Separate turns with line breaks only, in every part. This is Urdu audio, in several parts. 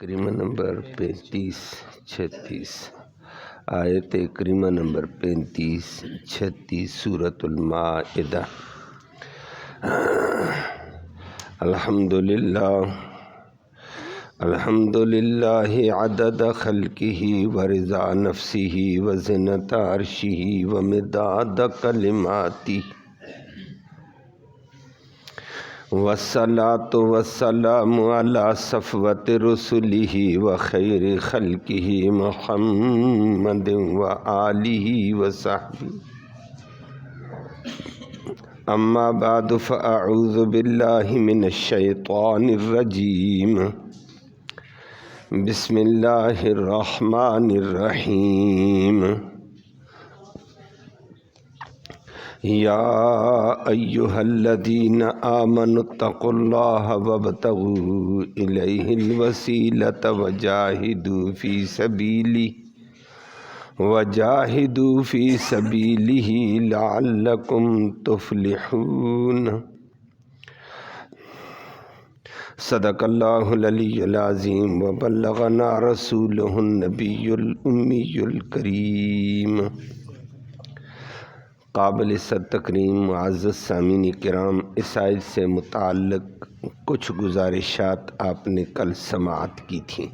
کریمہ نمبر 35-36 آیت کریمہ نمبر 35-36 سورۃ المائدہ۔ الحمدللہ عدد خلقہ ورضا نفسہ وزنۃ عرشہ ومداد کلماتہ، والصلاۃ والسلام علی صفوۃ رسلہ وخیر خلقہ محمد وآلہ وصحبہ، اما بعد فاعوذ باللہ من الشیطان الرجیم، بسم اللہ الرحمن الرحیم۔ یا ایہا الذین آمنوا اتقوا اللہ وابتغوا الیہ الوسیلۃ وجاہدوا فی سبیلہ لعلکم تفلحون۔ صدق اللہ العلی العظیم وبلغنا رسولہ النبی الامی الکریم۔ قابل صد تکریم معزز سامعین کرام، اس آیت سے متعلق کچھ گزارشات آپ نے کل سماعت کی تھیں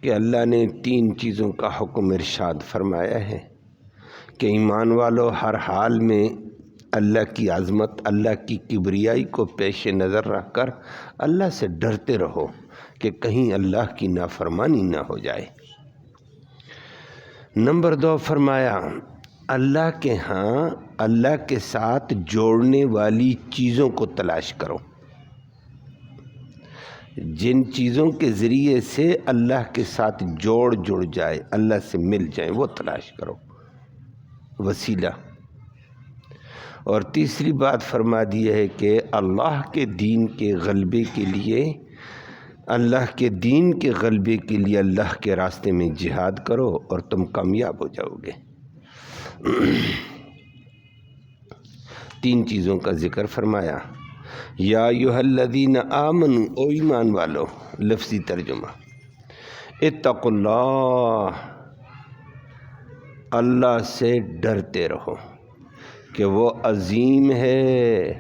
کہ اللہ نے 3 چیزوں کا حکم ارشاد فرمایا ہے کہ ایمان والو ہر حال میں اللہ کی عظمت، اللہ کی کبریائی کو پیش نظر رکھ کر اللہ سے ڈرتے رہو کہ کہیں اللہ کی نافرمانی نہ ہو جائے۔ نمبر 2 فرمایا اللہ کے ہاں اللہ کے ساتھ جوڑنے والی چیزوں کو تلاش کرو، جن چیزوں کے ذریعے سے اللہ کے ساتھ جڑ جائے، اللہ سے مل جائیں، وہ تلاش کرو، وسیلہ۔ اور تیسری بات فرما دی ہے کہ اللہ کے دین کے غلبے کے لیے، اللہ کے دین کے غلبے کے لیے اللہ کے راستے میں جہاد کرو اور تم کامیاب ہو جاؤ گے۔ 3 چیزوں کا ذکر فرمایا۔ یا ایھا الذین آمنوا، او ایمان والو، لفظی ترجمہ، اتقوا اللہ، اللہ سے ڈرتے رہو کہ وہ عظیم ہے،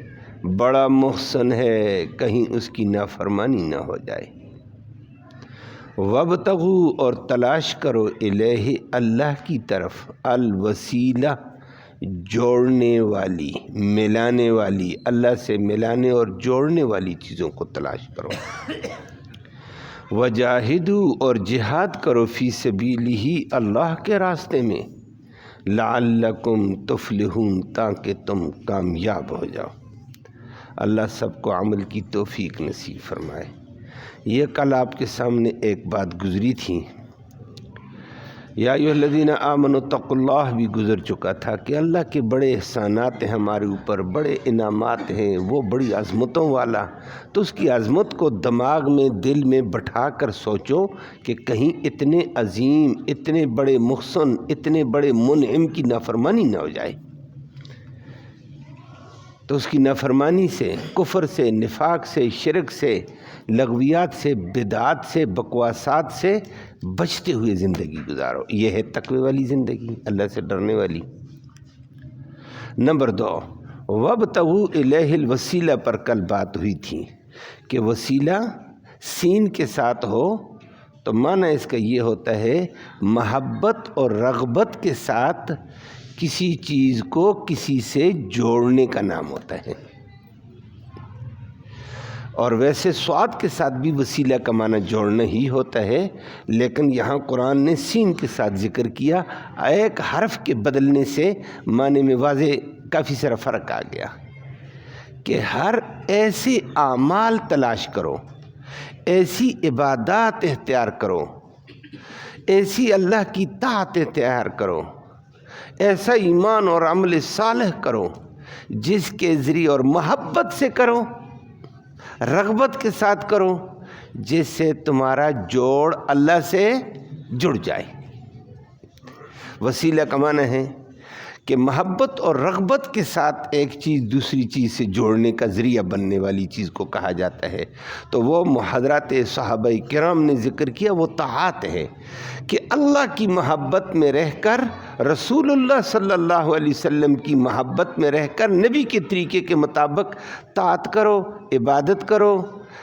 بڑا محسن ہے، کہیں اس کی نافرمانی نہ ہو جائے۔ وابتغوا، اور تلاش کرو، الیہ، اللہ کی طرف، الوسیلہ، جوڑنے والی، ملانے والی، اللہ سے ملانے اور جوڑنے والی چیزوں کو تلاش کرو۔ وجاہدوا، اور جہاد کرو، فی سبیلہ، اللہ کے راستے میں، لعلکم تفلحون، تاکہ تم کامیاب ہو جاؤ۔ اللہ سب کو عمل کی توفیق نصیب فرمائے۔ یہ کل آپ کے سامنے ایک بات گزری تھی، یا ایھا الذین آمنوا اتقوا اللہ بھی گزر چکا تھا کہ اللہ کے بڑے احسانات ہیں ہمارے اوپر، بڑے انعامات ہیں، وہ بڑی عظمتوں والا۔ تو اس کی عظمت کو دماغ میں، دل میں بٹھا کر سوچو کہ کہیں اتنے عظیم، اتنے بڑے محسن، اتنے بڑے منعم کی نافرمانی نہ ہو جائے۔ تو اس کی نافرمانی سے، کفر سے، نفاق سے، شرک سے، لغویات سے، بدعات سے، بکواسات سے بچتے ہوئے زندگی گزارو۔ یہ ہے تقوی والی زندگی، اللہ سے ڈرنے والی۔ نمبر 2 وابتغوا الیہ الوسیلہ پر کل بات ہوئی تھی کہ وسیلہ سین کے ساتھ ہو تو معنی اس کا یہ ہوتا ہے محبت اور رغبت کے ساتھ کسی چیز کو کسی سے جوڑنے کا نام ہوتا ہے۔ اور ویسے صاد کے ساتھ بھی وسیلہ کا معنی جوڑنا ہی ہوتا ہے، لیکن یہاں قرآن نے سین کے ساتھ ذکر کیا، ایک حرف کے بدلنے سے معنی میں واضح کافی سارا فرق آ گیا کہ ہر ایسے اعمال تلاش کرو، ایسی عبادات اختیار کرو، ایسی اللہ کی طاعت اختیار کرو، ایسا ایمان اور عمل صالح کرو جس کے ذریعے، اور محبت سے کرو، رغبت کے ساتھ کرو، جس سے تمہارا جوڑ اللہ سے جڑ جائے۔ وسیلہ کا معنی ہے کہ محبت اور رغبت کے ساتھ ایک چیز دوسری چیز سے جوڑنے کا ذریعہ بننے والی چیز کو کہا جاتا ہے، تو وہ حضرات صحابہ کرام نے ذکر کیا وہ طاعت ہے کہ اللہ کی محبت میں رہ کر، رسول اللہ صلی اللہ علیہ وسلم کی محبت میں رہ کر نبی کے طریقے کے مطابق طاعت کرو، عبادت کرو،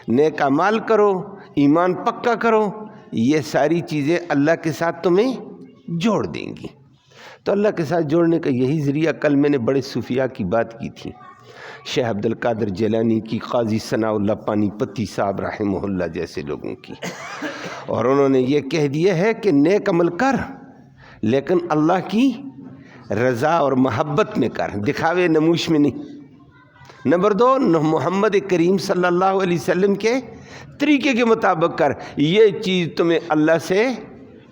نیک اعمال کرو، ایمان پکا کرو، یہ ساری چیزیں اللہ کے ساتھ تمہیں جوڑ دیں گی۔ تو اللہ کے ساتھ جوڑنے کا یہی ذریعہ، کل میں نے بڑے صوفیاء کی بات کی تھی، شیخ عبد القادر جیلانی کی، قاضی ثناء اللہ پانی پتی صاحب رحمہ اللہ جیسے لوگوں کی، اور انہوں نے یہ کہہ دیا ہے کہ نیک عمل کر لیکن اللہ کی رضا اور محبت میں کر، دکھاوے نموش میں نہیں۔ نمبر 2، محمد کریم صلی اللہ علیہ وسلم کے طریقے کے مطابق کر، یہ چیز تمہیں اللہ سے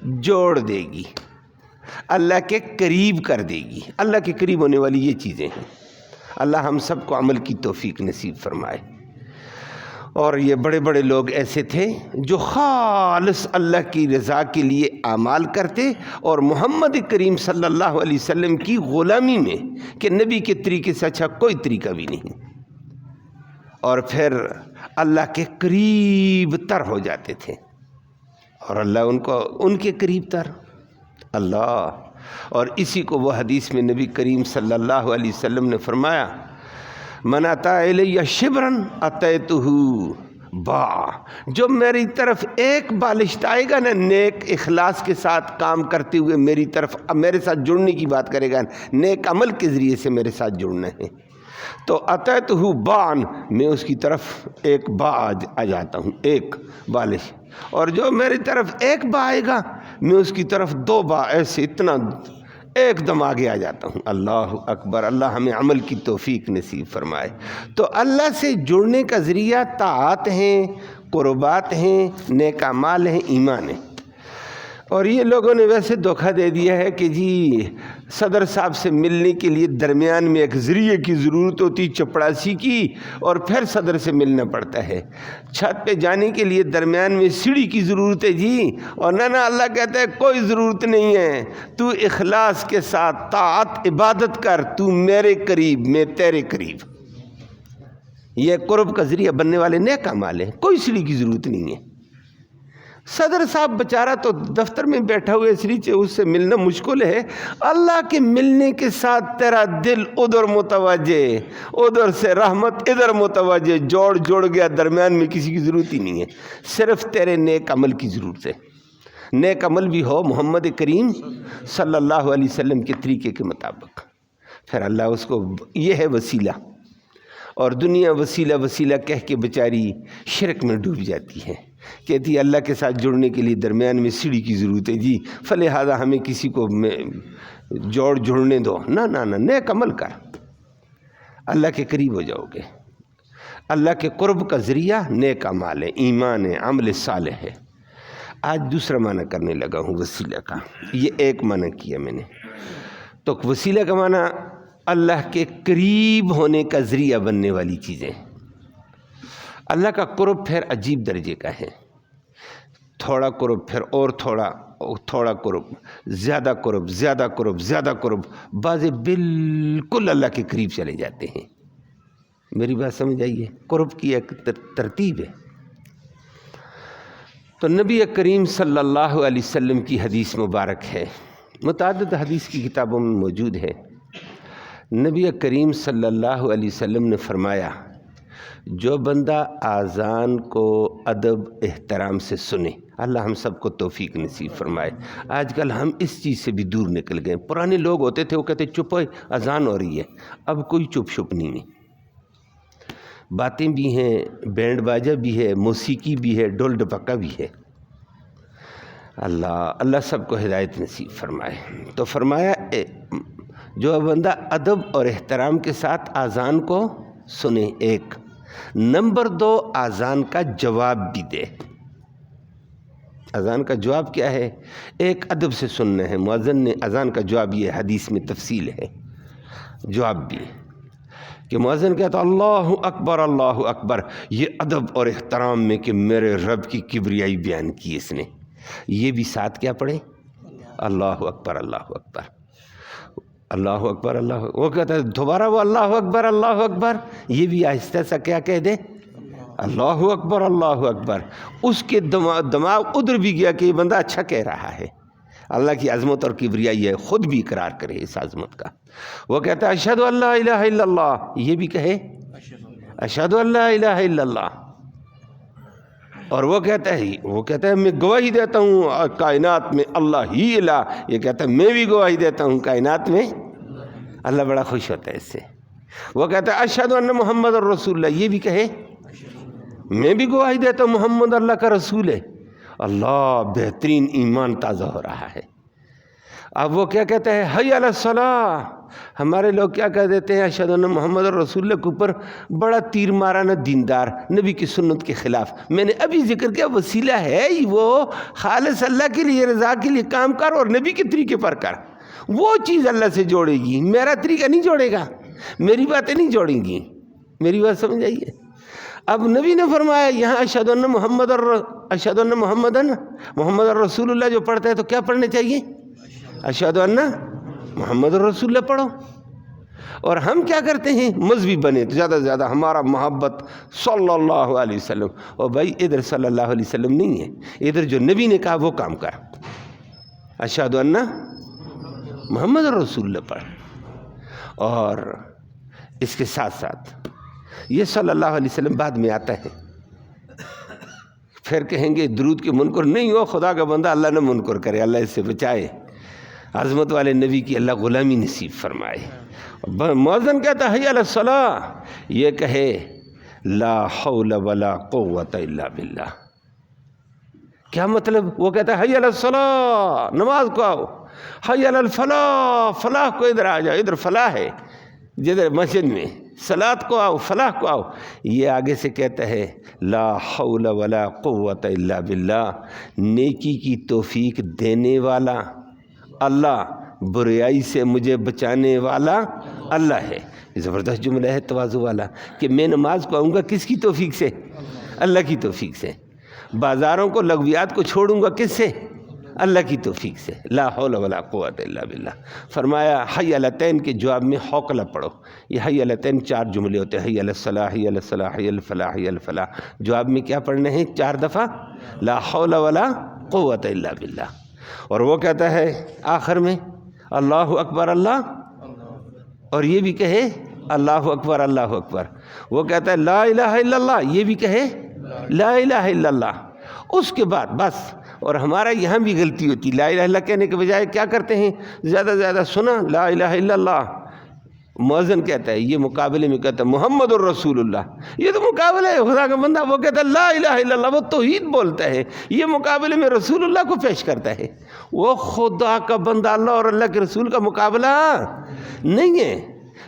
جوڑ دے گی، اللہ کے قریب کر دے گی۔ اللہ کے قریب ہونے والی یہ چیزیں ہیں۔ اللہ ہم سب کو عمل کی توفیق نصیب فرمائے۔ اور یہ بڑے بڑے لوگ ایسے تھے جو خالص اللہ کی رضا کے لیے اعمال کرتے اور محمد کریم صلی اللہ علیہ وسلم کی غلامی میں، کہ نبی کے طریقے سے اچھا کوئی طریقہ بھی نہیں، اور پھر اللہ کے قریب تر ہو جاتے تھے، اور اللہ ان کے قریب تر اللہ۔ اور اسی کو وہ حدیث میں نبی کریم صلی اللہ علیہ وسلم نے فرمایا، من اتی الی شبرا اتیتہ باع، جو میری طرف ایک بالشت آئے گا نا، نیک اخلاص کے ساتھ کام کرتے ہوئے میری طرف میرے ساتھ جڑنے کی بات کرے گا، نیک عمل کے ذریعے سے میرے ساتھ جڑنا ہے، تو اتیتہ باعا، میں اس کی طرف ایک باع آ جاتا ہوں، ایک بالش، اور جو میری طرف ایک باع آئے گا میں اس کی طرف 2 باع، ایسے اتنا ایک دم آگے آ جاتا ہوں۔ اللہ اکبر، اللہ ہمیں عمل کی توفیق نصیب فرمائے۔ تو اللہ سے جڑنے کا ذریعہ طاعات ہیں، قربات ہیں، نیک اعمال ہیں، ایمان ہے۔ اور یہ لوگوں نے ویسے دھوکہ دے دیا ہے کہ جی صدر صاحب سے ملنے کے لیے درمیان میں ایک ذریعے کی ضرورت ہوتی، چپڑاسی کی، اور پھر صدر سے ملنا پڑتا ہے۔ چھت پہ جانے کے لیے درمیان میں سیڑھی کی ضرورت ہے جی، اور نہ اللہ کہتا ہے کوئی ضرورت نہیں ہے، تو اخلاص کے ساتھ طاعت عبادت کر، تو میرے قریب میں تیرے قریب۔ یہ قرب کا ذریعہ بننے والے نیک اعمال ہیں، کوئی سیڑھی کی ضرورت نہیں ہے۔ صدر صاحب بیچارہ تو دفتر میں بیٹھا ہوئے اس سے ملنا مشکل ہے، اللہ کے ملنے کے ساتھ تیرا دل ادھر متوجہ، ادھر سے رحمت ادھر متوجہ، جوڑ گیا، درمیان میں کسی کی ضرورت ہی نہیں ہے، صرف تیرے نیک عمل کی ضرورت ہے۔ نیک عمل بھی ہو محمد کریم صلی اللہ علیہ وسلم کے طریقے کے مطابق، پھر اللہ اس کو، یہ ہے وسیلہ۔ اور دنیا وسیلہ کہہ کے بیچاری شرک میں ڈوب جاتی ہے، کہتی ہے اللہ کے ساتھ جڑنے کے لیے درمیان میں سیڑھی کی ضرورت ہے جی، فلہذا ہمیں کسی کو جڑنے دو۔ نہ، نیک عمل کر، اللہ کے قریب ہو جاؤ گے۔ اللہ کے قرب کا ذریعہ نیک اعمال ہے، ایمان ہے، عمل صالح ہے۔ آج دوسرا معنی کرنے لگا ہوں وسیلہ کا، یہ ایک معنی کیا میں نے، تو وسیلہ کا معنی اللہ کے قریب ہونے کا ذریعہ بننے والی چیزیں۔ اللہ کا قرب پھر عجیب درجے کا ہے، تھوڑا قرب، پھر اور تھوڑا قرب، زیادہ قرب، بعض بالکل اللہ کے قریب چلے جاتے ہیں۔ میری بات سمجھ آئیے؟ قرب کی ایک ترتیب ہے۔ تو نبی کریم صلی اللہ علیہ وسلم کی حدیث مبارک ہے، متعدد حدیث کی کتابوں میں موجود ہے۔ نبی کریم صلی اللہ علیہ وسلم نے فرمایا، جو بندہ آذان کو ادب احترام سے سنے، اللہ ہم سب کو توفیق نصیب فرمائے۔ آج کل ہم اس چیز سے بھی دور نکل گئے۔ پرانے لوگ ہوتے تھے، وہ کہتے چپ ہوئے، اذان ہو رہی ہے۔ اب کوئی چپ شپ نہیں ہے، باتیں بھی ہیں، بینڈ باجا بھی ہے، موسیقی بھی ہے، ڈھول ڈپکا بھی ہے۔ اللہ سب کو ہدایت نصیب فرمائے۔ تو فرمایا جو بندہ ادب اور احترام کے ساتھ آذان کو سنے، ایک نمبر 2 آذان کا جواب بھی دے۔ اذان کا جواب کیا ہے؟ ایک ادب سے سننا ہے۔ مؤذن نے اذان کا جواب، یہ حدیث میں تفصیل ہے، جواب بھی کہ مؤذن کہتا اللہ اکبر، یہ ادب اور احترام میں کہ میرے رب کی کبریائی بیان کی اس نے، یہ بھی ساتھ کیا پڑھے؟ اللہ اکبر۔ اللہ اکبر اللہ، وہ کہتا ہے دوبارہ وہ اللہ اکبر، یہ بھی آہستہ سا کیا کہہ دے، اللہ اکبر۔ اس کے دماغ ادھر بھی گیا کہ یہ بندہ اچھا کہہ رہا ہے، اللہ کی عظمت اور کبریائی ہے، خود بھی اقرار کرے اس عظمت کا۔ وہ کہتا ہے اشہد ان لا الہ الا اللہ، یہ بھی کہے اشہد ان لا الہ الا اللہ۔ اور وہ کہتا ہے میں گواہی دیتا ہوں کائنات میں اللہ ہی الہ، یہ کہتا ہے میں بھی گواہی دیتا ہوں کائنات میں اللہ، بڑا خوش ہوتا ہے اس سے۔ وہ کہتا ہے اشہد ان محمد الرسول اللہ، یہ بھی کہے میں بھی گواہی دیتا ہوں محمد اللہ کا رسول ہے۔ اللہ، بہترین ایمان تازہ ہو رہا ہے۔ اب وہ کیا کہتا ہے حی علی الصلاۃ، ہمارے لوگ کیا کہہ دیتے ہیں اشہد ان محمد رسول اللہ کے اوپر بڑا تیر مارا نہ دیندار، نبی کی سنت کے خلاف۔ میں نے ابھی ذکر کیا وسیلہ ہے ہی وہ خالص اللہ کے لیے، رضا کے لیے کام کر اور نبی کے طریقے پر کر، وہ چیز اللہ سے جوڑے گی، میرا طریقہ نہیں جوڑے گا، میری باتیں نہیں جوڑیں گی۔ میری بات سمجھ آئیے؟ اب نبی نے فرمایا یہاں اشہد ان محمد رسول اللہ جو پڑھتا ہے تو کیا پڑھنے چاہیے؟ اشہد ان محمد رسول اللہ پڑھو۔ اور ہم کیا کرتے ہیں مذہبی بنے تو زیادہ سے زیادہ ہمارا محبت صلی اللہ علیہ وسلم، اور بھائی ادھر صلی اللہ علیہ وسلم نہیں ہے، ادھر جو نبی نے کہا وہ کام کر، اشہد ان محمد رسول اللہ پڑھ۔ اور اس کے ساتھ ساتھ یہ صلی اللہ علیہ وسلم بعد میں آتا ہے، پھر کہیں گے درود کے منکر نہیں ہو، خدا کا بندہ اللہ نہ منکر کرے، اللہ اس سے بچائے، عظمت والے نبی کی اللہ غلامی نصیب فرمائے۔ مؤذن کہتا ہے حی علی الصلاۃ، یہ کہے لا حول ولا قوت الا باللہ۔ کیا مطلب؟ وہ کہتا ہے حی علی الصلاۃ، نماز کو آؤ، حی علی الفلاح، فلاح کو ادھر آ جاؤ، ادھر فلاح ہے جدھر مسجد میں، صلاۃ کو آؤ، فلاح کو آؤ۔ یہ آگے سے کہتا ہے لا حول ولا قوت الا باللہ، نیکی کی توفیق دینے والا اللہ، بریائی سے مجھے بچانے والا اللہ ہے۔ زبردست جملہ ہے تواضع والا کہ میں نماز کو آؤں گا کس کی توفیق سے؟ اللہ کی توفیق سے۔ بازاروں کو لغویات کو چھوڑوں گا کس سے؟ اللہ کی توفیق سے۔ لا حول ولا قوت الا باللہ۔ فرمایا حی علتین کے جواب میں حوقلہ پڑھو۔ یہ حی علتین 4 جملے ہوتے ہیں، حی علی الصلاح، حی علی الصلاح، حی علی الفلاح، حی علی الفلاح۔ جواب میں کیا پڑھنے ہیں 4 دفعہ؟ لا حول ولا قوت الا باللہ۔ اور وہ کہتا ہے آخر میں اللہ اکبر اللہ، اور یہ بھی کہے اللہ اکبر اللہ اکبر۔ وہ کہتا ہے لا الہ الا اللہ، یہ بھی کہے لا الہ الا اللہ۔ اس کے بعد بس، اور ہمارا یہاں بھی غلطی ہوتی، لا الہ الا اللہ کہنے کے بجائے کیا کرتے ہیں زیادہ سے زیادہ سنا لا الہ الا اللہ۔ مؤذن کہتا ہے، یہ مقابلے میں کہتا ہے محمد الرسول اللہ، یہ تو مقابلہ ہے خدا کا بندہ، وہ کہتا ہے لا الہ الا اللہ، وہ توحید بولتا ہے، یہ مقابلے میں رسول اللہ کو پیش کرتا ہے۔ وہ خدا کا بندہ اللہ اور اللہ کے رسول کا مقابلہ نہیں ہے۔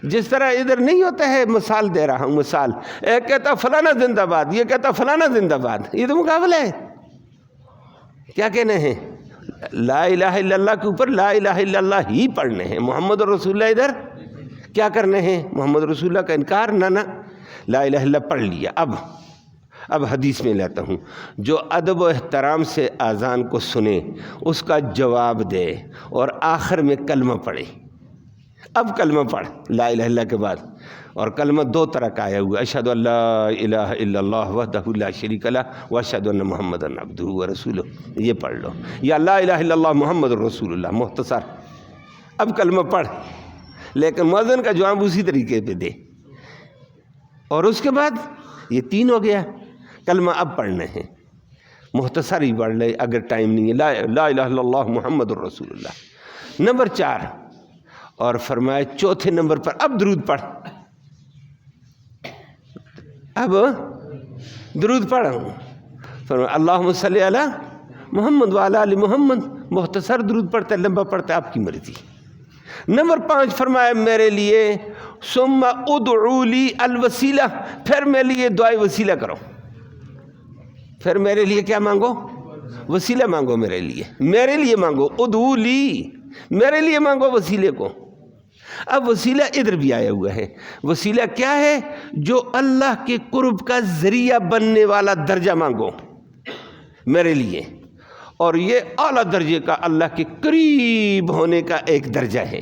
جس طرح ادھر نہیں ہوتا ہے، مثال دے رہا ہوں، مثال، ایک کہتا فلانا زندہ باد، یہ کہتا فلانا زندہ باد، یہ تو مقابلہ ہے۔ کیا کہنے ہیں؟ لا الہ الا اللہ کے اوپر لا الہ الا اللہ ہی پڑھنے ہیں، محمد رسول اللہ ادھر کیا کرنے ہیں؟ محمد رسول اللہ کا انکار، نہ لا الہ الا اللہ پڑھ لیا۔ اب حدیث میں لیتا ہوں، جو ادب و احترام سے اذان کو سنے اس کا جواب دے اور آخر میں کلمہ پڑھے۔ اب کلمہ پڑھ لا الہ الا اللہ کے بعد، اور کلمہ 2 طرح کا آیا ہوا، اشہد ان لا الہ الا اللہ وحدہ لا شریک لہ واشہد ان محمدًا عبدہ ورسولہ، یہ پڑھ لو، یا لا الہ الا اللہ محمد رسول اللہ، مختصر۔ اب کلمہ پڑھ، لیکن مؤذن کا جواب اسی طریقے پہ دے، اور اس کے بعد یہ 3 ہو گیا۔ کلمہ اب پڑھنے ہیں، مختصر ہی پڑھ لے اگر ٹائم نہیں ہے، لا الہ الا اللہ محمد رسول اللہ۔ نمبر 4، اور فرمایا 4تھے نمبر پر اب درود پڑھ، اب درود پڑھ۔ فرمایا اللہم صلی علی محمد وعلی آل محمد، مختصر درود پڑھتا ہے، لمبا پڑھتا ہے، آپ کی مرضی۔ نمبر 5 فرمایا میرے لیے ثم ادعو لی الوسیلہ، پھر میرے لیے دعائے وسیلہ کرو، پھر میرے لیے کیا مانگو؟ وسیلہ مانگو، میرے لیے مانگو، ادعو لی، میرے لیے مانگو وسیلے کو۔ اب وسیلہ ادھر بھی آیا ہوا ہے، وسیلہ کیا ہے؟ جو اللہ کے قرب کا ذریعہ بننے والا درجہ مانگو میرے لیے، اور یہ اعلیٰ درجے کا اللہ کے قریب ہونے کا ایک درجہ ہے۔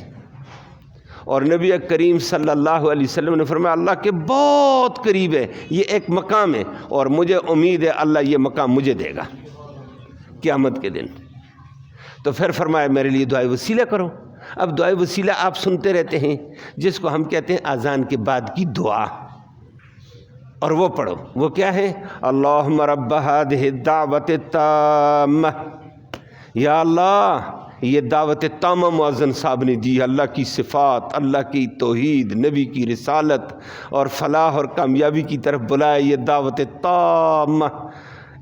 اور نبی کریم صلی اللہ علیہ وسلم نے فرمایا اللہ کے بہت قریب ہے، یہ ایک مقام ہے اور مجھے امید ہے اللہ یہ مقام مجھے دے گا قیامت کے دن۔ تو پھر فرمایا میرے لیے دعائے وسیلہ کرو۔ اب دعائے وسیلہ آپ سنتے رہتے ہیں، جس کو ہم کہتے ہیں اذان کے بعد کی دعا، اور وہ پڑھو۔ وہ کیا ہے؟ اللہم رب ہذہ الدعوۃ التامہ، یا اللہ یہ دعوت تامہ مؤذن صاحب نے دی، اللہ کی صفات، اللہ کی توحید، نبی کی رسالت اور فلاح اور کامیابی کی طرف بلائے، یہ دعوت تامہ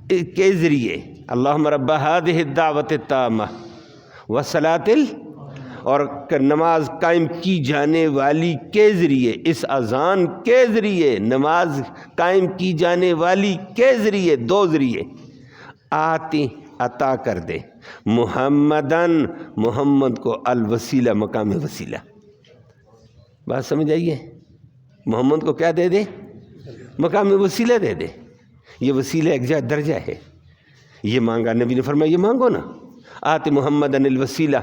کے ذریعے اللہم رب ہذہ الدعوۃ التامہ والصلاۃ اور نماز قائم کی جانے والی کے ذریعے، اس اذان کے ذریعے، نماز قائم کی جانے والی کے ذریعے، دو ذریعے، آتی عطا کر دے محمدن محمد کو الوسیلہ مقام وسیلہ۔ بات سمجھ آئیے؟ محمد کو کیا دے دے؟ مقام وسیلہ دے دے۔ یہ وسیلہ ایک جا درجہ ہے، یہ مانگا، نبی نے فرمایا یہ مانگو نا، آت محمدن الوسیلہ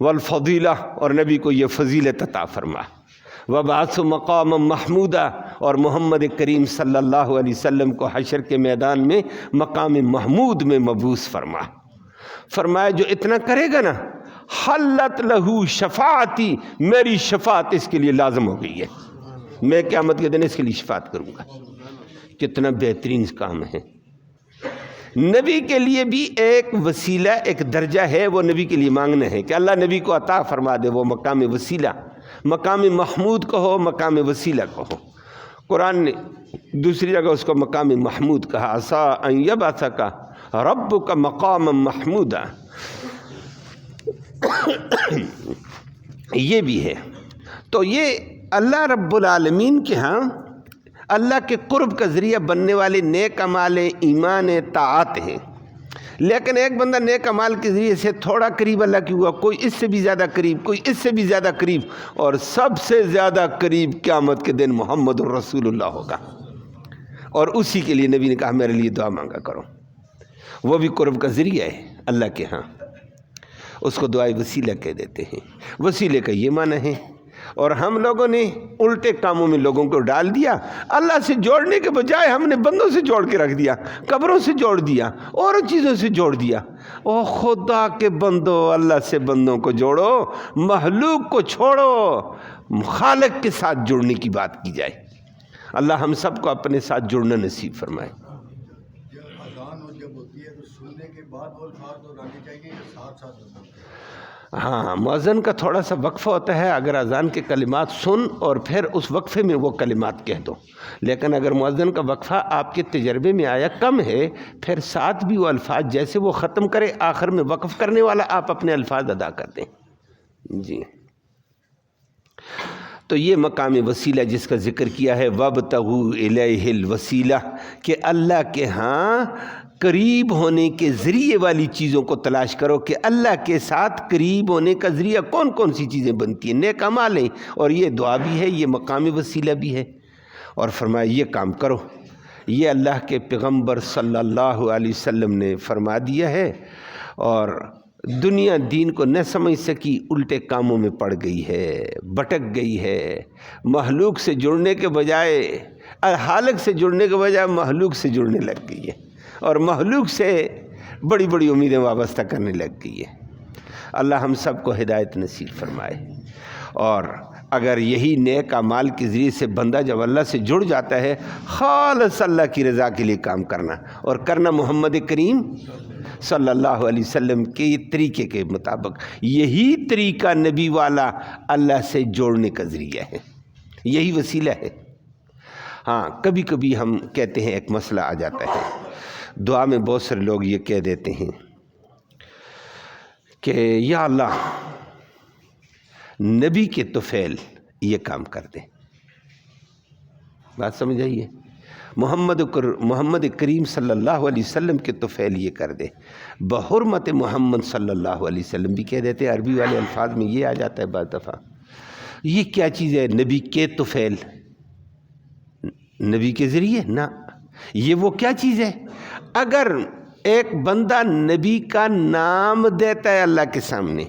والفضیلہ، اور نبی کو یہ فضیلت عطا فرما، وبعث مقام محمودہ، اور محمد کریم صلی اللہ علیہ وسلم کو حشر کے میدان میں مقام محمود میں مبعوث فرما۔ فرمایا جو اتنا کرے گا نا، حلت لہو شفاعتی، میری شفاعت اس کے لیے لازم ہو گئی ہے، میں قیامت کے دن اس کے لیے شفاعت کروں گا۔ کتنا بہترین کام ہے۔ نبی کے لیے بھی ایک وسیلہ، ایک درجہ ہے، وہ نبی کے لیے مانگنا ہے کہ اللہ نبی کو عطا فرما دے وہ مقام وسیلہ، مقام محمود کہو، مقام وسیلہ کہو۔ قرآن نے دوسری جگہ اس کو مقام محمود کہا، عسیٰ ان یبعثک ربک مقاما محمودا، یہ بھی ہے۔ تو یہ اللہ رب العالمین کے ہاں اللہ کے قرب کا ذریعہ بننے والے نیک اعمال ایمان طاعت ہیں، لیکن ایک بندہ نیک اعمال کے ذریعے سے تھوڑا قریب اللہ کی ہوا، کوئی اس سے بھی زیادہ قریب، کوئی اس سے بھی زیادہ قریب، اور سب سے زیادہ قریب قیامت کے دن محمد الرسول اللہ ہوگا، اور اسی کے لیے نبی نے کہا میرے لیے دعا مانگا کرو۔ وہ بھی قرب کا ذریعہ ہے اللہ کے ہاں، اس کو دعائے وسیلہ کہہ دیتے ہیں۔ وسیلے کا یہ معنی ہے، اور ہم لوگوں نے الٹے کاموں میں لوگوں کو ڈال دیا، اللہ سے جوڑنے کے بجائے ہم نے بندوں سے جوڑ کے رکھ دیا، قبروں سے جوڑ دیا، اور چیزوں سے جوڑ دیا۔ او خدا کے بندو، اللہ سے بندوں کو جوڑو، مخلوق کو چھوڑو، خالق کے ساتھ جڑنے کی بات کی جائے۔ اللہ ہم سب کو اپنے ساتھ جڑنا نصیب فرمائے۔ ہاں، مؤذن کا تھوڑا سا وقفہ ہوتا ہے، اگر اذان کے کلمات سن اور پھر اس وقفے میں وہ کلمات کہہ دو، لیکن اگر مؤذن کا وقفہ آپ کے تجربے میں آیا کم ہے، پھر ساتھ بھی وہ الفاظ جیسے وہ ختم کرے، آخر میں وقف کرنے والا آپ اپنے الفاظ ادا کر دیں۔ جی، تو یہ مقام وسیلہ جس کا ذکر کیا ہے، وَابْتَغُوا إِلَيْهِ الْوَسِيلَةَ، کہ اللہ کے ہاں قریب ہونے کے ذریعے والی چیزوں کو تلاش کرو، کہ اللہ کے ساتھ قریب ہونے کا ذریعہ کون کون سی چیزیں بنتی ہیں، نیک اعمال ہیں، اور یہ دعا بھی ہے، یہ مقام وسیلہ بھی ہے۔ اور فرمایا یہ کام کرو، یہ اللہ کے پیغمبر صلی اللہ علیہ وسلم نے فرما دیا ہے، اور دنیا دین کو نہ سمجھ سکی، الٹے کاموں میں پڑ گئی ہے، بھٹک گئی ہے، مخلوق سے جڑنے کے بجائے، خالق سے جڑنے کے بجائے مخلوق سے جڑنے لگ گئی ہے، اور مخلوق سے بڑی بڑی امیدیں وابستہ کرنے لگ گئی ہے۔ اللہ ہم سب کو ہدایت نصیب فرمائے۔ اور اگر یہی نیک اعمال کے ذریعے سے بندہ جب اللہ سے جڑ جاتا ہے، خالص اللہ کی رضا کے لیے کام کرنا، اور کرنا محمد کریم صلی اللہ علیہ وسلم کے طریقے کے مطابق، یہی طریقہ نبی والا اللہ سے جوڑنے کا ذریعہ ہے، یہی وسیلہ ہے۔ ہاں، کبھی کبھی ہم کہتے ہیں ایک مسئلہ آ جاتا ہے، دعا میں بہت سارے لوگ یہ کہہ دیتے ہیں کہ یا اللہ نبی کے طفیل یہ کام کر دیں۔ بات سمجھ آئیے؟ محمد کریم صلی اللہ علیہ وسلم کے طفیل یہ کر دے، بحرمت محمد صلی اللہ علیہ وسلم بھی کہہ دیتے ہیں، عربی والے الفاظ میں یہ آ جاتا ہے بعض دفعہ۔ یہ کیا چیز ہے نبی کے طفیل؟ نبی کے ذریعے نہ، یہ وہ کیا چیز ہے؟ اگر ایک بندہ نبی کا نام دیتا ہے اللہ کے سامنے،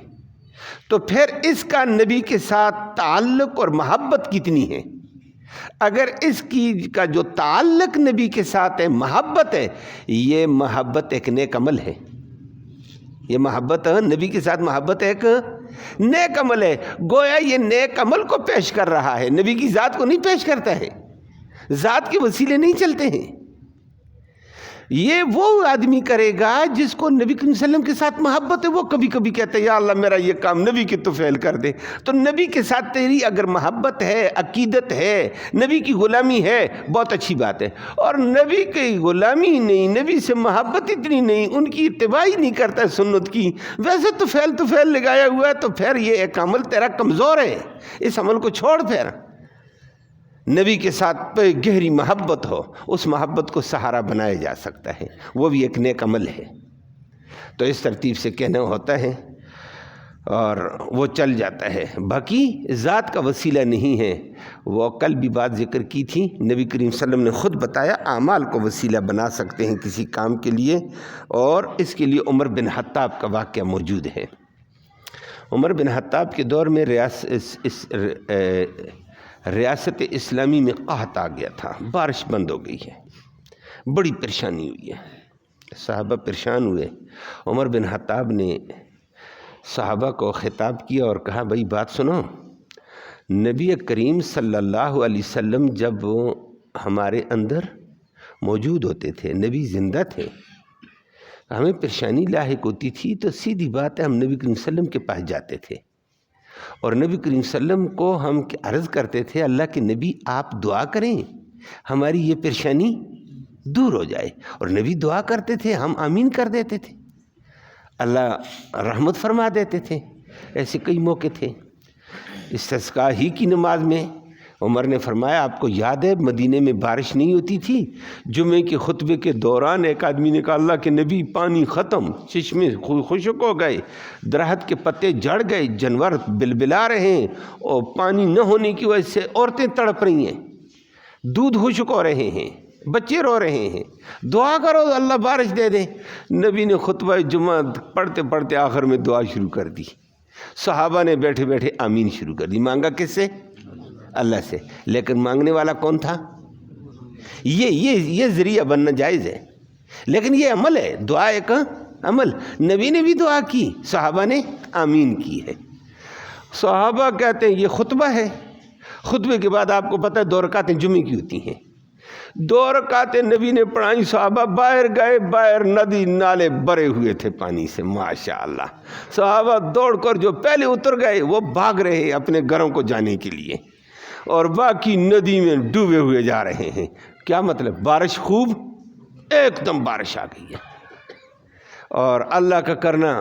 تو پھر اس کا نبی کے ساتھ تعلق اور محبت کتنی ہے؟ اگر اس کی کا جو تعلق نبی کے ساتھ ہے، محبت ہے، یہ محبت ایک نیک عمل ہے۔ یہ محبت نبی کے ساتھ محبت ایک نیک عمل ہے۔ گویا یہ نیک عمل کو پیش کر رہا ہے، نبی کی ذات کو نہیں پیش کرتا ہے، ذات کے وسیلے نہیں چلتے ہیں۔ یہ وہ آدمی کرے گا جس کو نبی کریم صلی اللہ علیہ وسلم کے ساتھ محبت ہے۔ وہ کبھی کبھی کہتے ہیں یا اللہ میرا یہ کام نبی کے تو فعل کر دے۔ تو نبی کے ساتھ تیری اگر محبت ہے، عقیدت ہے، نبی کی غلامی ہے، بہت اچھی بات ہے۔ اور نبی کی غلامی نہیں، نبی سے محبت اتنی نہیں، ان کی اتباع ہی نہیں کرتا ہے سنت کی، ویسے تو فعل لگایا ہوا ہے، تو پھر یہ ایک عمل تیرا کمزور ہے، اس عمل کو چھوڑ۔ پھر نبی کے ساتھ گہری محبت ہو، اس محبت کو سہارا بنایا جا سکتا ہے، وہ بھی ایک نیک عمل ہے۔ تو اس ترتیب سے کہنا ہوتا ہے اور وہ چل جاتا ہے۔ باقی ذات کا وسیلہ نہیں ہے۔ وہ کل بھی بات ذکر کی تھی، نبی کریم صلی اللہ علیہ وسلم نے خود بتایا اعمال کو وسیلہ بنا سکتے ہیں کسی کام کے لیے، اور اس کے لیے عمر بن خطاب کا واقعہ موجود ہے۔ عمر بن خطاب کے دور میں ریاست اسلامی میں قحط آ گیا تھا، بارش بند ہو گئی ہے، بڑی پریشانی ہوئی ہے، صحابہ پریشان ہوئے۔ عمر بن خطاب نے صحابہ کو خطاب کیا اور کہا بھائی بات سنو، نبی کریم صلی اللہ علیہ وسلم جب ہمارے اندر موجود ہوتے تھے، نبی زندہ تھے، ہمیں پریشانی لاحق ہوتی تھی تو سیدھی بات ہے ہم نبی کریم صلی اللہ علیہ وسلم کے پاس جاتے تھے، اور نبی کریم صلی اللہ علیہ وسلم کو ہم عرض کرتے تھے اللہ کے نبی آپ دعا کریں ہماری یہ پریشانی دور ہو جائے، اور نبی دعا کرتے تھے، ہم آمین کر دیتے تھے، اللہ رحمت فرما دیتے تھے۔ ایسے کئی موقع تھے۔ استسقاء ہی کی نماز میں عمر نے فرمایا آپ کو یاد ہے مدینے میں بارش نہیں ہوتی تھی، جمعے کے خطبے کے دوران ایک آدمی نے کہا اللہ کے نبی پانی ختم، چشمے خشک ہو گئے، درخت کے پتے جھڑ گئے، جانور بلبلا رہے ہیں، اور پانی نہ ہونے کی وجہ سے عورتیں تڑپ رہی ہیں، دودھ خشک ہو رہے ہیں، بچے رو رہے ہیں، دعا کرو اللہ بارش دے دے۔ نبی نے خطبہ جمعہ پڑھتے پڑھتے آخر میں دعا شروع کر دی، صحابہ نے بیٹھے بیٹھے آمین شروع کر دی۔ مانگا کس سے؟ اللہ سے۔ لیکن مانگنے والا کون تھا؟ یہ ذریعہ بننا جائز ہے، لیکن یہ عمل ہے، دعا ایک عمل۔ نبی نے بھی دعا کی، صحابہ نے آمین کی ہے۔ صحابہ کہتے ہیں یہ خطبہ ہے، خطبے کے بعد آپ کو پتہ ہے 2 رکعتیں جمعے کی ہوتی ہیں، 2 رکعتیں نبی نے پڑھائیں، صحابہ باہر گئے، باہر ندی نالے بھرے ہوئے تھے پانی سے، ماشاءاللہ۔ صحابہ دوڑ کر جو پہلے اتر گئے وہ بھاگ رہے ہیں اپنے گھروں کو جانے کے لیے، اور باقی ندی میں ڈوبے ہوئے جا رہے ہیں۔ کیا مطلب؟ بارش خوب، ایک دم بارش آ گئی ہے، اور اللہ کا کرنا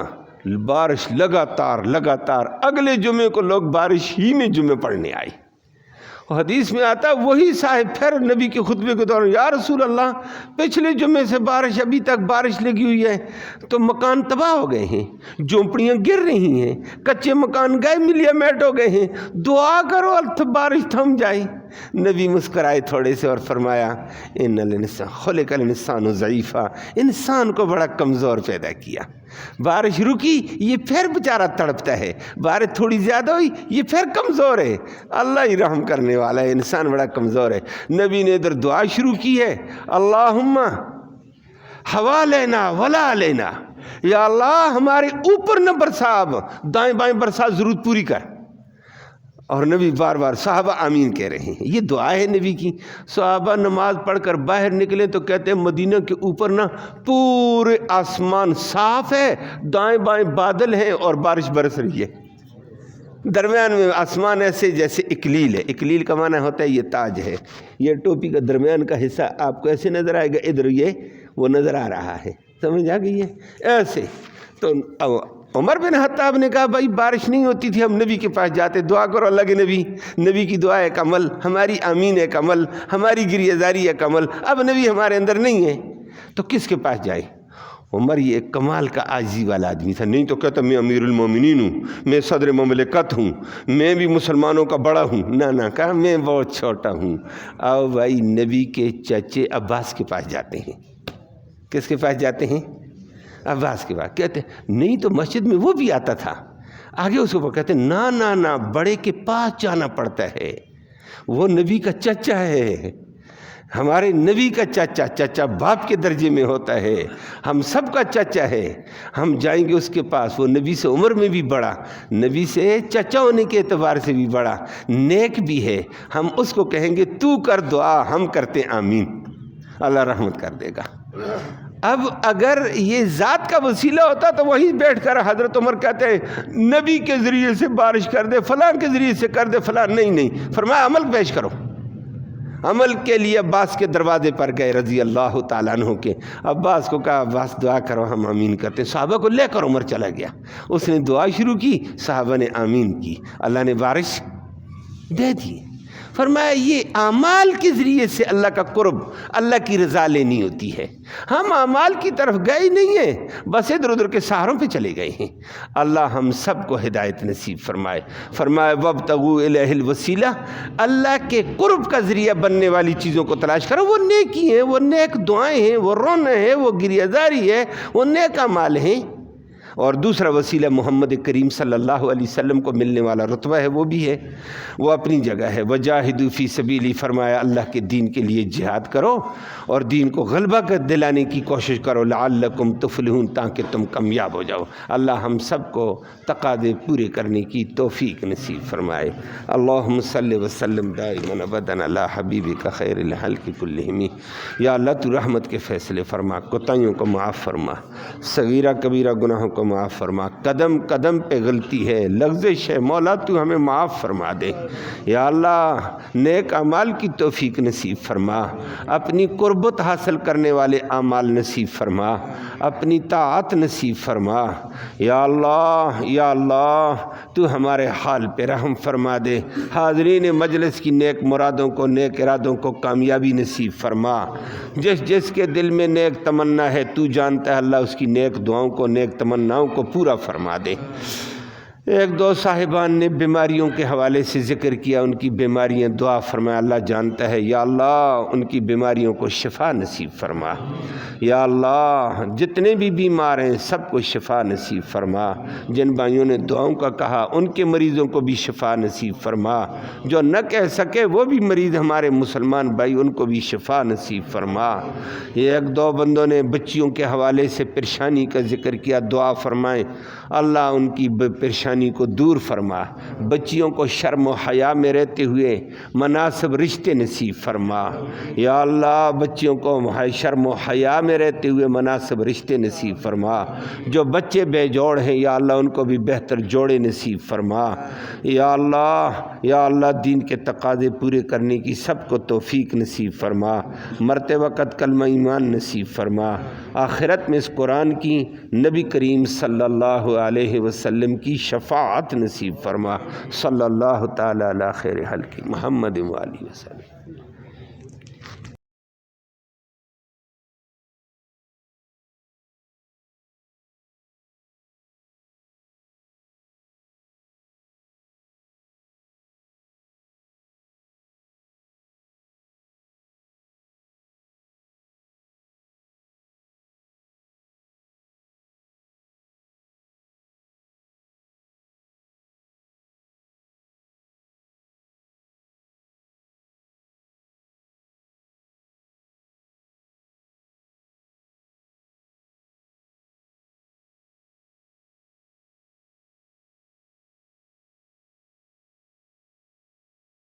بارش لگاتار اگلے جمعے کو لوگ بارش ہی میں جمعے پڑھنے آئے۔ حدیث میں آتا وہی صاحب پھر نبی کے خطبے کے دوران یا رسول اللہ پچھلے جمعے سے بارش ابھی تک بارش لگی ہوئی ہے، تو مکان تباہ ہو گئے ہیں، جھونپڑیاں گر رہی ہیں، کچے مکان گئے ملیا میٹ ہو گئے ہیں، دعا کرو بارش تھم جائے۔ نبی مسکرائے تھوڑے سے اور فرمایا ان الانسان خلق الانسان ضعیفا، انسان کو بڑا کمزور پیدا کیا۔ بارش رکی یہ پھر بیچارہ تڑپتا ہے، بارش تھوڑی زیادہ ہوئی یہ پھر کمزور ہے، اللہ ہی رحم کرنے والا ہے، انسان بڑا کمزور ہے۔ نبی نے ادھر دعا شروع کی ہے، اللہم حوالینہ ولا علینا، یا اللہ ہمارے اوپر نہ برسا، اب دائیں بائیں برسا، ضرورت پوری کر۔ اور نبی بار بار صحابہ آمین کہہ رہے ہیں، یہ دعا ہے نبی کی۔ صحابہ نماز پڑھ کر باہر نکلے تو کہتے ہیں مدینہ کے اوپر نا پورے آسمان صاف ہے، دائیں بائیں بادل ہیں اور بارش برس رہی ہے، درمیان میں آسمان ایسے جیسے اکلیل ہے۔ اکلیل کا معنی ہوتا ہے یہ تاج ہے، یہ ٹوپی کا درمیان کا حصہ آپ کو ایسے نظر آئے گا، ادھر یہ وہ نظر آ رہا ہے، سمجھ آ گئی ہے ایسے۔ تو عمر بن خطاب نے کہا بھائی بارش نہیں ہوتی تھی، ہم نبی کے پاس جاتے، دعا کرو اللہ کے نبی، نبی کی دعا ایک عمل، ہماری آمین ایک عمل، ہماری گریہ زاری ایک عمل، اب نبی ہمارے اندر نہیں ہے تو کس کے پاس جائے؟ عمر یہ ایک کمال کا عاجزی والا آدمی تھا، نہیں تو کہتا میں امیر المومنین ہوں، میں صدر مملکت ہوں، میں بھی مسلمانوں کا بڑا ہوں، نہ کہا میں بہت چھوٹا ہوں۔ آؤ بھائی نبی کے چچے عباس کے پاس جاتے ہیں۔ کس کے پاس جاتے ہیں؟ عباس کے پاس۔ کہتے ہیں نہیں تو مسجد میں وہ بھی آتا تھا، آگے اس کو کہتے ہیں نا نا نا، بڑے کے پاس جانا پڑتا ہے، وہ نبی کا چچا ہے، ہمارے نبی کا چچا، چچا باپ کے درجے میں ہوتا ہے، ہم سب کا چچا ہے، ہم جائیں گے اس کے پاس، وہ نبی سے عمر میں بھی بڑا، نبی سے چچا ہونے کے اعتبار سے بھی بڑا، نیک بھی ہے، ہم اس کو کہیں گے تو کر دعا، ہم کرتے آمین، اللہ رحمت کر دے گا۔ اب اگر یہ ذات کا وسیلہ ہوتا تو وہیں بیٹھ کر حضرت عمر کہتے ہیں نبی کے ذریعے سے بارش کر دے، فلاں کے ذریعے سے کر دے، فلاں، نہیں، فرمایا عمل پیش کرو۔ عمل کے لیے عباس کے دروازے پر گئے رضی اللہ تعالیٰ عنہ کے، عباس کو کہا عباس دعا کرو، ہم آمین کرتے ہیں، صحابہ کو لے کر عمر چلا گیا، اس نے دعا شروع کی، صحابہ نے آمین کی، اللہ نے بارش دے دی۔ فرمایا یہ اعمال کے ذریعے سے اللہ کا قرب، اللہ کی رضا لینی ہوتی ہے، ہم اعمال کی طرف گئے نہیں ہیں، بس ادھر ادھر کے سہاروں پہ چلے گئے ہیں۔ اللہ ہم سب کو ہدایت نصیب فرمائے۔ فرمایا وابتغوا الیہ الوسیلہ، اللہ کے قرب کا ذریعہ بننے والی چیزوں کو تلاش کرو، وہ نیکی ہیں، وہ نیک دعائیں ہیں، وہ رونا ہے، وہ گریہ زاری ہے، وہ نیک اعمال ہیں۔ اور دوسرا وسیلہ محمد کریم صلی اللہ علیہ وسلم کو ملنے والا رتبہ ہے، وہ بھی ہے، وہ اپنی جگہ ہے۔ وجاہدوا فی سبیلی، فرمایا اللہ کے دین کے لیے جہاد کرو اور دین کو غلبہ کر دلانے کی کوشش کرو، لعلکم تفلحون، تاکہ تم کامیاب ہو جاؤ۔ اللہ ہم سب کو تقاضے پورے کرنے کی توفیق نصیب فرمائے۔ اللہم صلی وسلم دائما ابدا علی حبیبک خیر الخلق کلہم۔ یا اللہ تو رحمت کے فیصلے فرما، کوتاہیوں کو معاف فرما، صغیرہ کبیرہ گناہوں کو معاف فرما، قدم قدم پہ غلطی ہے، لغزش ہے، مولا تو ہمیں معاف فرما دے۔ یا اللہ نیک اعمال کی توفیق نصیب فرما، اپنی قربت حاصل کرنے والے اعمال نصیب فرما، اپنی طاعت نصیب فرما۔ یا اللہ تو ہمارے حال پہ رحم فرما دے، حاضرین مجلس کی نیک مرادوں کو، نیک ارادوں کو کامیابی نصیب فرما۔ جس کے دل میں نیک تمنا ہے تو جانتا ہے اللہ، اس کی نیک دعاؤں کو، نیک تمناؤں کو پورا فرما دے۔ ایک دو صاحبان نے بیماریوں کے حوالے سے ذکر کیا، ان کی بیماریاں دعا فرمایا، اللہ جانتا ہے، یا اللہ ان کی بیماریوں کو شفا نصیب فرما۔ یا اللہ جتنے بھی بیمار ہیں سب کو شفا نصیب فرما، جن بھائیوں نے دعاؤں کا کہا ان کے مریضوں کو بھی شفا نصیب فرما، جو نہ کہہ سکے وہ بھی مریض ہمارے مسلمان بھائی ان کو بھی شفا نصیب فرما۔ یہ ایک دو بندوں نے بچیوں کے حوالے سے پریشانی کا ذکر کیا، دعا فرمائیں اللہ ان کی پریشانی کو دور فرما، بچیوں کو شرم و حیا میں رہتے ہوئے مناسب رشتے نصیب فرما۔ یا اللہ بچیوں کو شرم و حیا میں رہتے ہوئے مناسب رشتے نصیب فرما، جو بچے بے جوڑ ہیں یا اللہ ان کو بھی بہتر جوڑے نصیب فرما۔ یا اللہ دین کے تقاضے پورے کرنے کی سب کو توفیق نصیب فرما، مرتے وقت کلمہ ایمان نصیب فرما، آخرت میں اس قرآن کی نبی کریم صلی اللہ علیہ وسلم کی شفاعت نصیب فرما۔ صلی اللہ تعالی علی خیر خلق محمد و آلہ وسلم۔